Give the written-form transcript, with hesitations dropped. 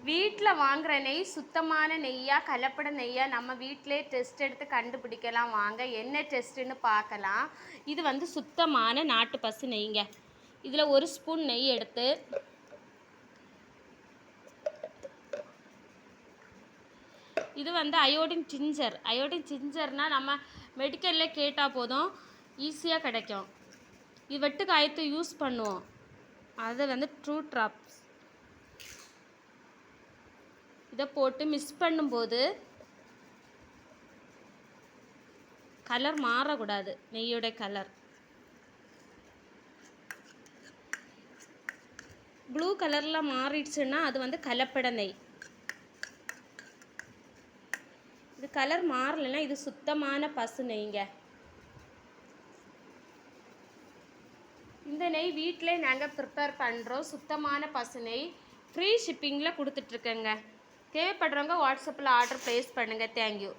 வீட்டில் வாங்குகிற நெய் சுத்தமான நெய்யாக கலப்பட நெய்யாக நம்ம வீட்டிலே டெஸ்ட் எடுத்து கண்டுபிடிக்கலாம். வாங்க என்ன டெஸ்ட்டுன்னு பார்க்கலாம். இது வந்து சுத்தமான நாட்டு பசு நெய்ங்க. இதில் 1 ஸ்பூன் நெய் எடுத்து இது வந்து அயோடின் ஜிஞ்சர்னால் நம்ம மெடிக்கலில் கேட்டால் போதும், ஈஸியாக கிடைக்கும். இது வெட்டு காயத்தை யூஸ் பண்ணுவோம். அது வந்து ட்ரூ ட்ராப்ஸ். இதை போட்டு மிக்ஸ் பண்ணும்போது கலர் மாறக்கூடாது. நெய்யோட கலர் ப்ளூ கலரில் மாறிடுச்சுன்னா அது வந்து கலப்பட நெய். இது கலர் மாறலைன்னா இது சுத்தமான பசு நெய்ங்க. இந்த நெய் வீட்டிலே நாங்கள் ப்ரிப்பேர் பண்ணுறோம். சுத்தமான பசு நெய் ஃப்ரீ ஷிப்பிங்கில் கொடுத்துட்ருக்கேங்க. தேவைப்படுறவங்க வாட்ஸ்அப்பில் ஆர்டர் ப்ளேஸ் பண்ணுங்கள். தேங்க்யூ.